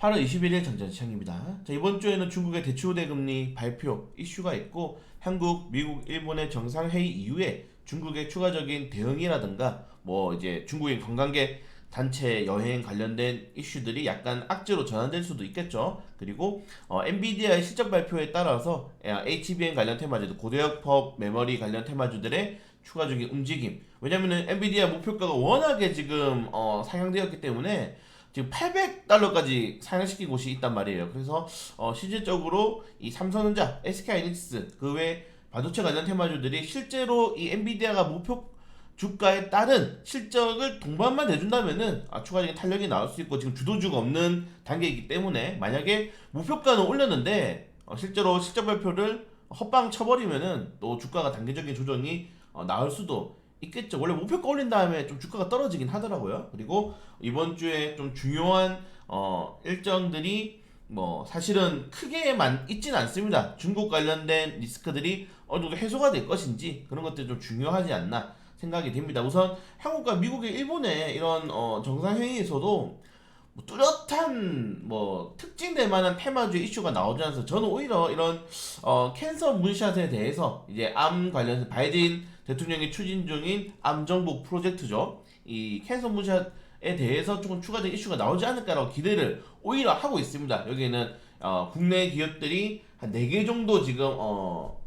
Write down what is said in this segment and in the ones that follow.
8월 21일 전자시장입니다. 자, 이번 주에는 중국의 대출 우대 금리 발표 이슈가 있고 한국, 미국, 일본의 정상회의 이후에 중국의 추가적인 대응이라든가 뭐 이제 중국인 관광객 단체 여행 관련된 이슈들이 약간 악재로 전환될 수도 있겠죠. 그리고 엔비디아의 실적 발표에 따라서 HBM 관련 테마주들, 고대역법 메모리 관련 테마주들의 추가적인 움직임. 왜냐면은 엔비디아 목표가가 워낙에 지금 상향되었기 때문에 지금 800달러까지 상향시킨 곳이 있단 말이에요. 그래서 실질적으로 이 삼성전자, SK하이닉스 그 외 반도체 관련 테마주들이 실제로 이 엔비디아가 목표 주가에 따른 실적을 동반만 내준다면은 추가적인 탄력이 나올 수 있고 지금 주도주가 없는 단계이기 때문에 만약에 목표가는 올렸는데 실제로 실적 발표를 헛방 쳐버리면은 또 주가가 단계적인 조정이 나올 수도 있겠죠. 원래 목표가 올린 다음에 좀 주가가 떨어지긴 하더라고요. 그리고 이번 주에 좀 중요한 일정들이 뭐 사실은 크게만 있진 않습니다. 중국 관련된 리스크들이 어느 정도 해소가 될 것인지 그런 것들이 좀 중요하지 않나 생각이 됩니다. 우선 한국과 미국의 일본의 이런 정상회의에서도 뭐 뚜렷한 뭐 특징될 만한 테마주의 이슈가 나오지 않아서 저는 오히려 이런 캔서 문샷에 대해서 이제 암 관련해서 바이든 대통령이 추진 중인 암 정복 프로젝트죠. 이 캔서 문샷에 대해서 조금 추가적인 이슈가 나오지 않을까라고 기대를 오히려 하고 있습니다. 여기에는 국내 기업들이 한 4개 정도 지금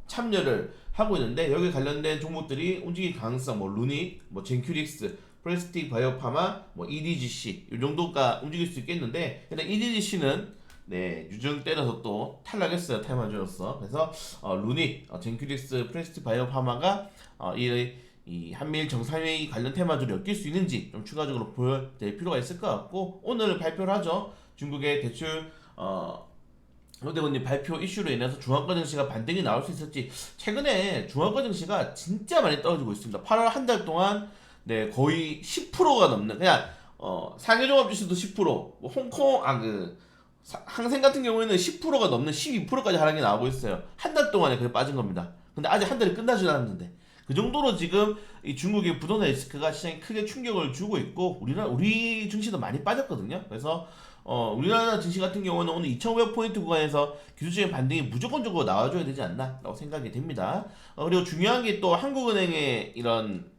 참여를 하고 있는데 여기 관련된 종목들이 움직일 가능성 뭐 루닛, 뭐 젠큐릭스, 플라스틱 바이오파마, 뭐 EDGC 이 정도가 움직일 수 있겠는데 일단 EDGC는 네 유증 때려서 또 탈락했어요 테마주로서. 그래서 루닛, 젠큐릭스, 플라스틱 바이오파마가 이 한미일 정상회의 관련 테마주를 엮일 수 있는지 좀 추가적으로 보여줄 필요가 있을 것 같고 오늘 발표를 하죠. 중국의 대출 노대건님 발표 이슈로 인해서 중앙권 증시가 반등이 나올 수 있을지. 최근에 중앙권 증시가 진짜 많이 떨어지고 있습니다. 8월 한 달 동안 네 거의 10%가 넘는 그냥 상해종합지수도 10%, 뭐 홍콩 항생 같은 경우에는 10%가 넘는 12%까지 하락이 나오고 있어요. 한 달 동안에 그래 빠진 겁니다. 근데 아직 한 달이 끝나지 않았는데 그 정도로 지금 이 중국의 부동산 리스크가 시장에 크게 충격을 주고 있고 우리 증시도 많이 빠졌거든요. 그래서 우리나라 증시 같은 경우는 오늘 2,500포인트 구간에서 기술적인 반등이 무조건적으로 나와줘야 되지 않나 라고 생각이 됩니다. 그리고 중요한 게 또 한국은행의 이런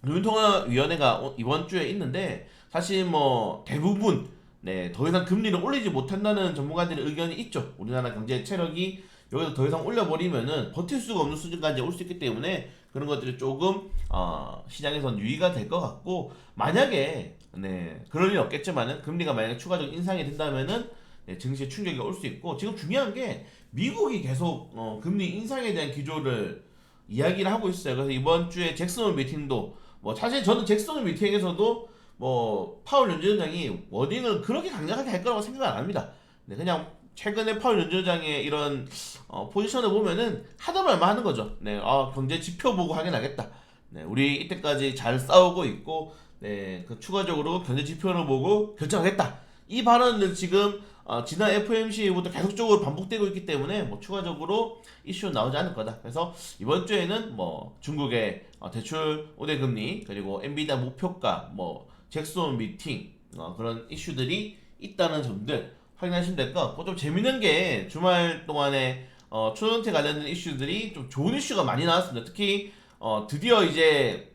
금융통화위원회가 이번 주에 있는데 사실 뭐 대부분 네, 더 이상 금리를 올리지 못한다는 전문가들의 의견이 있죠. 우리나라 경제 체력이 여기서 더 이상 올려버리면은 버틸 수가 없는 수준까지 올 수 있기 때문에 그런 것들이 조금 시장에선 유의가 될 것 같고 만약에 네 그럴 일 없겠지만은 금리가 만약에 추가적 인상이 된다면은 네, 증시에 충격이 올 수 있고 지금 중요한 게 미국이 계속 금리 인상에 대한 기조를 이야기를 하고 있어요. 그래서 이번 주에 잭슨홀 미팅도 뭐 사실 저는 잭슨홀 미팅에서도 뭐 파월 연주원장이 워딩을 그렇게 강력하게 할 거라고 생각 안 합니다. 네, 그냥 최근에 파월 연주원장의 이런 포지션을 보면은 하다 말만 하는 거죠. 네, 경제 지표 보고 확인하겠다. 네, 우리 이때까지 잘 싸우고 있고, 네, 그 추가적으로 경제 지표를 보고 결정하겠다. 이 발언을 지금 지난 FOMC부터 계속적으로 반복되고 있기 때문에 뭐 추가적으로 이슈 나오지 않을 거다. 그래서 이번 주에는 뭐 중국의 대출 우대 금리 그리고 엔비디아 목표가 뭐 잭슨 미팅 그런 이슈들이 있다는 점들 확인하시면 될 것 같고 좀 재밌는 게 주말 동안에 초연태 관련된 이슈들이 좀 좋은 이슈가 많이 나왔습니다. 특히 드디어 이제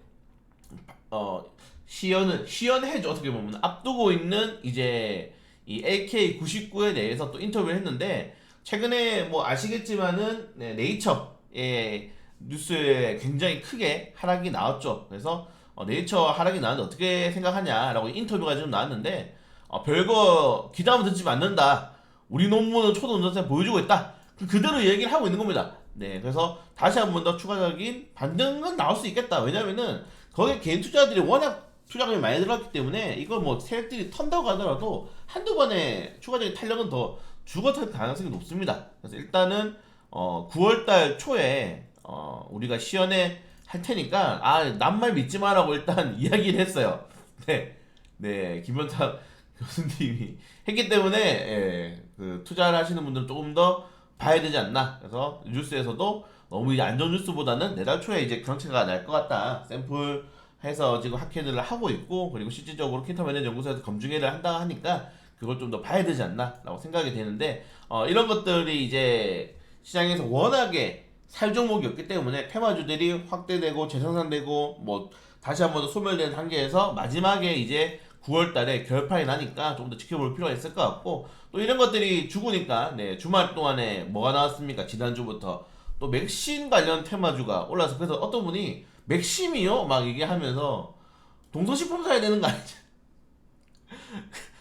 시연해죠. 어떻게 보면 앞두고 있는 이제 이 LK99에 대해서 또 인터뷰를 했는데 최근에 뭐 아시겠지만은 네, 네이처의 뉴스에 굉장히 크게 하락이 나왔죠. 그래서 네이처 하락이 나왔는데 어떻게 생각하냐라고 인터뷰가 좀 나왔는데 별거 기대하면 듣지 않는다. 우리 논문은 초도 운전세 보여주고 있다. 그대로 얘기를 하고 있는 겁니다. 네, 그래서 다시 한 번 더 추가적인 반등은 나올 수 있겠다. 왜냐면은 거기에 개인 투자들이 워낙 투자금이 많이 들어갔기 때문에 이걸 뭐 세력들이 턴다고 하더라도 한두 번에 추가적인 탄력은 더 죽어들 가능성이 높습니다. 그래서 일단은 9월달 초에 우리가 시연회 할 테니까 남말 믿지 마라고 일단 이야기를 했어요. 네, 네 김현탁 교수님이 했기 때문에 그 투자를 하시는 분들은 조금 더 봐야 되지 않나. 그래서 뉴스에서도 너무 이제 안전 뉴스보다는 내달 초에 이제 경체가 날 것 같다. 샘플 해서 지금 학회들을 하고 있고 그리고 실질적으로 킨터 매니저 연구소에서 검증회를 한다 하니까 그걸 좀 더 봐야 되지 않나라고 생각이 되는데 이런 것들이 이제 시장에서 워낙에 살 종목이 없기 때문에 테마주들이 확대되고 재생산되고 뭐 다시 한 번 더 소멸되는 단계에서 마지막에 이제 9월 달에 결판이 나니까 좀 더 지켜볼 필요가 있을 것 같고 또 이런 것들이 죽으니까 네, 주말 동안에 뭐가 나왔습니까? 지난주부터 또 맥신 관련 테마주가 올라서 그래서 어떤 분이 맥심이요? 막 얘기하면서 동서식품 사야 되는 거 아니지?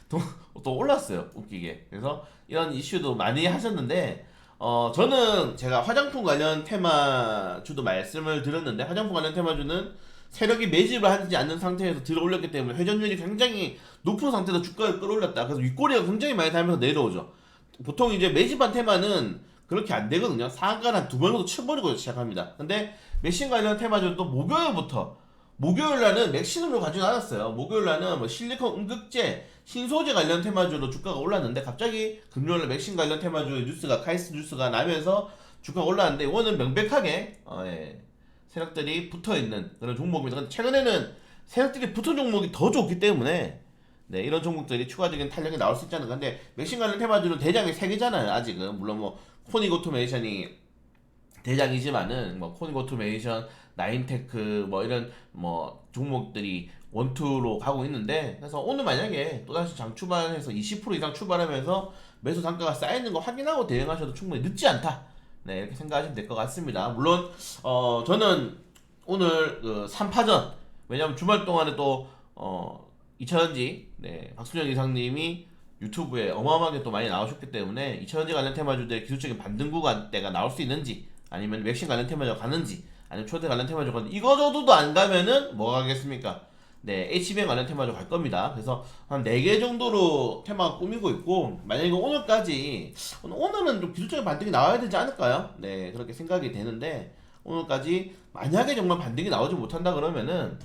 또, 또 올랐어요. 웃기게. 그래서 이런 이슈도 많이 하셨는데 저는 제가 화장품 관련 테마주도 말씀을 드렸는데 화장품 관련 테마주는 세력이 매집을 하지 않는 상태에서 들어 올렸기 때문에 회전율이 굉장히 높은 상태에서 주가를 끌어올렸다. 그래서 윗꼬리가 굉장히 많이 달면서 내려오죠. 보통 이제 매집한 테마는 그렇게 안 되거든요. 상한가를 한 두 번 정도 쳐버리고 시작합니다. 근데 맥신 관련 테마주는 또 목요일 날은 맥신으로 가지고 않았어요. 목요일 날은 뭐 실리콘 응급제, 신소재 관련 테마주로 주가가 올랐는데 갑자기 금요일 날 맥신 관련 테마주 뉴스가 카이스트 뉴스가 나면서 주가가 올랐는데 이거는 명백하게 예, 세력들이 붙어 있는 그런 종목입니다. 근데 최근에는 세력들이 붙은 종목이 더 좋기 때문에 네, 이런 종목들이 추가적인 탄력이 나올 수 있지 않을까. 근데 맥신 관련 테마주는 대장이 3개잖아요. 아직은 물론 뭐 코닉 오토메이션이 대장이지만은 뭐 코닉 오토메이션, 나인테크 뭐 이런 뭐 종목들이 원투로 가고 있는데 그래서 오늘 만약에 또다시 장 출발해서 20% 이상 출발하면서 매수 단가가 쌓이는 거 확인하고 대응하셔도 충분히 늦지 않다. 네, 이렇게 생각하시면 될 것 같습니다. 물론 저는 오늘 그 3파전 왜냐면 주말 동안에 또 이차전지 네, 박순영 이사님이 유튜브에 어마어마하게 또 많이 나오셨기 때문에 이차전지 관련 테마주들의 기술적인 반등 구간대가 나올 수 있는지 아니면 맥신 관련 테마주가 가는지 아니면 초대 관련 테마주가 가는지 이거저도도 안 가면은 뭐가 가겠습니까? 네, HBM 관련 테마주 갈 겁니다. 그래서 한 4개 정도로 테마가 꾸미고 있고 만약에 오늘은 좀 기술적인 반등이 나와야 되지 않을까요? 네, 그렇게 생각이 되는데 오늘까지 만약에 정말 반등이 나오지 못한다 그러면은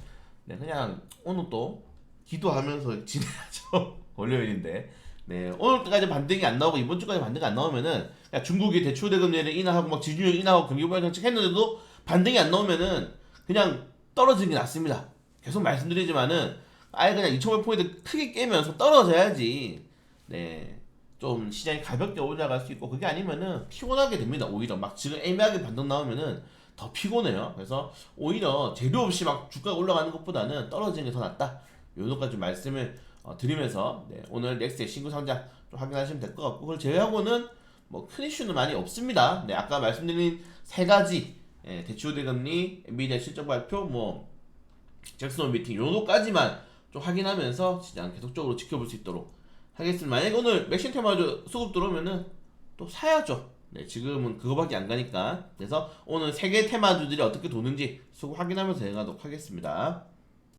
네, 그냥 오늘 또 기도하면서 지내야죠. 월요일인데. 네, 오늘까지 반등이 안 나오고 이번 주까지 반등이 안 나오면은 그냥 중국이 대출대금리를 인하하고 막 지준율 인하하고 경기부양 정책 했는데도 반등이 안 나오면은 그냥 떨어지는 게 낫습니다. 계속 말씀드리지만은 아예 그냥 2,500포인트 크게 깨면서 떨어져야지. 네. 좀 시장이 가볍게 올라갈 수 있고 그게 아니면은 피곤하게 됩니다. 오히려 막 지금 애매하게 반등 나오면은 더 피곤해요. 그래서 오히려 재료 없이 막 주가가 올라가는 것보다는 떨어지는 게 더 낫다. 요것까지 말씀을 드리면서 네, 오늘 넥스의 신규 상장 좀 확인하시면 될 것 같고 그걸 제외하고는 뭐 큰 이슈는 많이 없습니다. 네, 아까 말씀드린 3가지 예, 대출대금리, 엔비디아 실적 발표, 뭐 잭슨홀 미팅 요거까지만 좀 확인하면서 시장 계속적으로 지켜볼 수 있도록 하겠습니다. 만약에 오늘 맥신 테마주 수급 들어오면은 또 사야죠. 네, 지금은 그거밖에 안 가니까. 그래서 오늘 3개 테마주들이 어떻게 도는지 수급 확인하면서 대응하도록 하겠습니다.